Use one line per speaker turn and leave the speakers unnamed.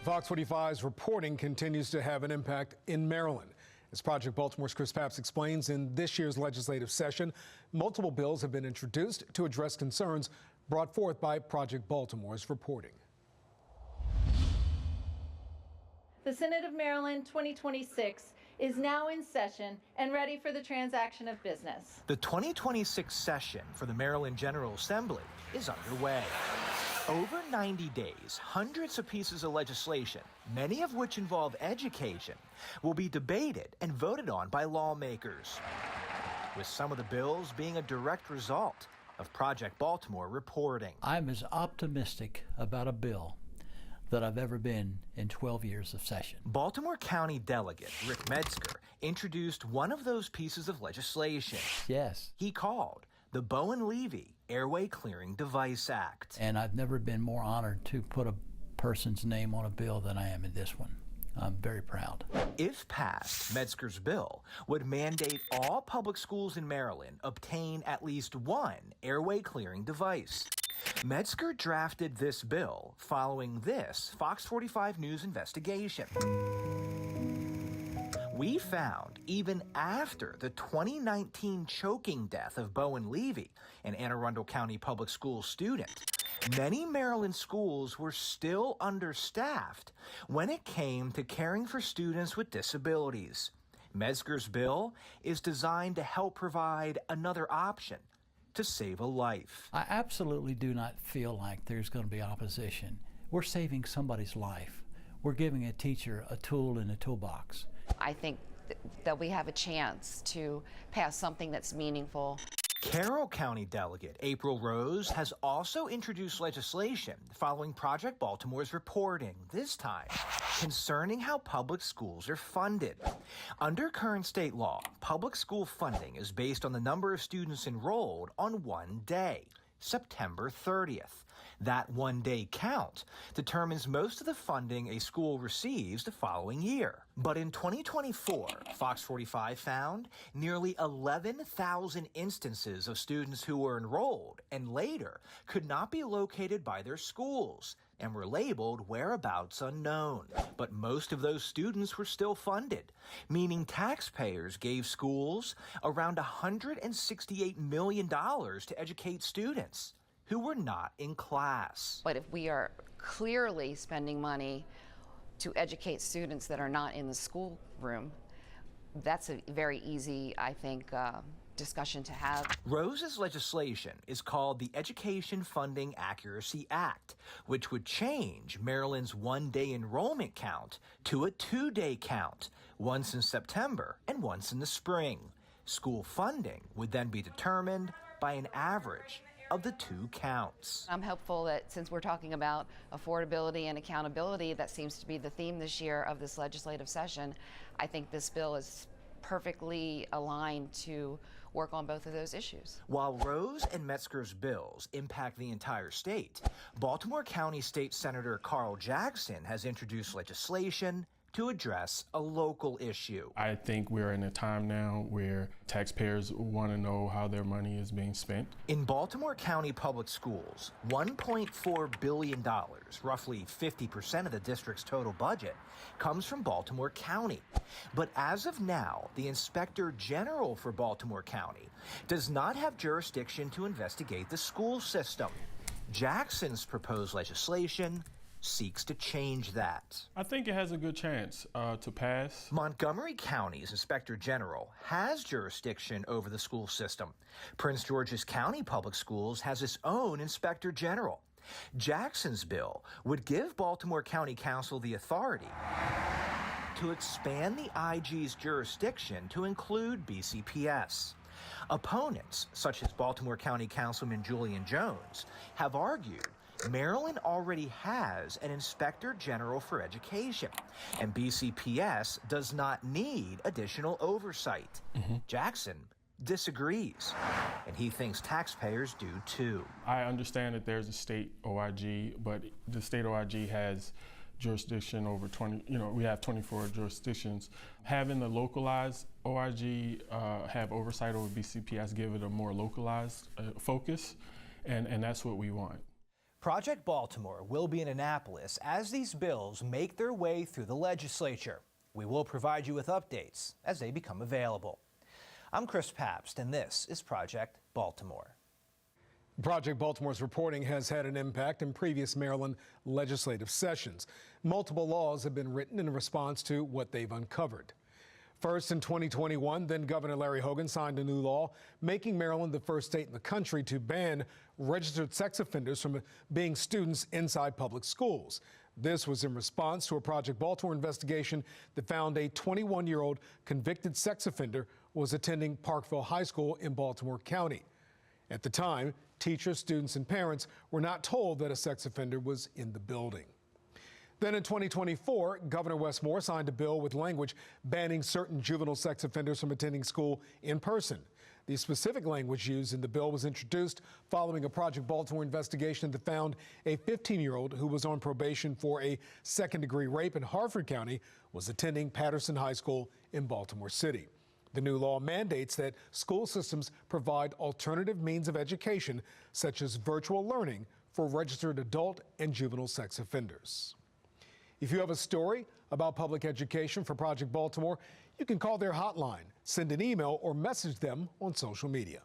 Fox 45's reporting continues to have an impact in Maryland. As Project Baltimore's Chris Papps explains, in this year's legislative session, multiple bills have been introduced to address concerns brought forth by Project Baltimore's reporting.
The Senate of Maryland 2026 is now in session and ready for the transaction of business.
The 2026 session for the Maryland General Assembly is underway. Over 90 days, hundreds of pieces of legislation, many of which involve education, will be debated and voted on by lawmakers, with some of the bills being a direct result of Project Baltimore reporting.
I'm as optimistic about a bill that I've ever been in 12 years of session.
Baltimore County Delegate Rick Metzger introduced one of those pieces of legislation.
Yes.
He called the Bowen-Levy Airway Clearing Device Act.
And I've never been more honored to put a person's name on a bill than I am in this one. I'm very proud.
If passed, Metzger's bill would mandate all public schools in Maryland obtain at least one airway clearing device. Metzger drafted this bill following this Fox 45 News investigation. We found even after the 2019 choking death of Bowen-Levy, an Anne Arundel County Public Schools student, many Maryland schools were still understaffed when it came to caring for students with disabilities. Metzger's bill is designed to help provide another option to save a life.
I absolutely do not feel like there's going to be opposition. We're saving somebody's life. We're giving a teacher a tool in a toolbox.
I think that we have a chance to pass something that's meaningful.
Carroll County Delegate April Rose has also introduced legislation following Project Baltimore's reporting, this time concerning how public schools are funded. Under current state law, public school funding is based on the number of students enrolled on one day, September 30th. That one-day count determines most of the funding a school receives the following year. But in 2024, Fox 45 found nearly 11,000 instances of students who were enrolled and later could not be located by their schools and were labeled whereabouts unknown. But most of those students were still funded, meaning taxpayers gave schools around $168 million to educate students who were not in class.
But if we are clearly spending money to educate students that are not in the schoolroom, that's a very easy, I think, discussion to have.
Rose's legislation is called the Education Funding Accuracy Act, which would change Maryland's one-day enrollment count to a two-day count, once in September and once in the spring. School funding would then be determined by an average of the two counts.
I'm hopeful that since we're talking about affordability and accountability, that seems to be the theme this year of this legislative session, I think this bill is perfectly aligned to work on both of those issues.
While Rose and Metzger's bills impact the entire state, Baltimore County State Senator Carl Jackson has introduced legislation to address a local issue.
I think we're in a time now where taxpayers want to know how their money is being spent.
In Baltimore County Public Schools, $1.4 billion, roughly 50% of the district's total budget, comes from Baltimore County. But as of now, the Inspector General for Baltimore County does not have jurisdiction to investigate the school system. Jackson's proposed legislation seeks to change that.
I think it has a good chance to pass.
Montgomery County's Inspector General has jurisdiction over the school system. Prince George's County Public Schools has its own Inspector General. Jackson's bill would give Baltimore County Council the authority to expand the IG's jurisdiction to include BCPS. Opponents, such as Baltimore County Councilman Julian Jones, have argued Maryland already has an Inspector General for Education, and BCPS does not need additional oversight. Jackson disagrees, and he thinks taxpayers do too.
I understand that there's a state OIG, but the state OIG has jurisdiction over 20, we have 24 jurisdictions. Having the localized OIG have oversight over BCPS, give it a more localized focus, and that's what we want.
Project Baltimore will be in Annapolis as these bills make their way through the legislature. We will provide you with updates as they become available. I'm Chris Pabst, and this is Project Baltimore.
Project Baltimore's reporting has had an impact in previous Maryland legislative sessions. Multiple laws have been written in response to what they've uncovered. First, in 2021, then Governor Larry Hogan signed a new law making Maryland the first state in the country to ban registered sex offenders from being students inside public schools. This was in response to a Project Baltimore investigation that found a 21-year-old convicted sex offender was attending Parkville High School in Baltimore County. At the time, teachers, students, and parents were not told that a sex offender was in the building. Then in 2024, Governor Wes Moore signed a bill with language banning certain juvenile sex offenders from attending school in person. The specific language used in the bill was introduced following a Project Baltimore investigation that found a 15-year-old who was on probation for a second-degree rape in Harford County was attending Patterson High School in Baltimore City. The new law mandates that school systems provide alternative means of education, such as virtual learning, for registered adult and juvenile sex offenders. If you have a story about public education for Project Baltimore, you can call their hotline, send an email, or message them on social media.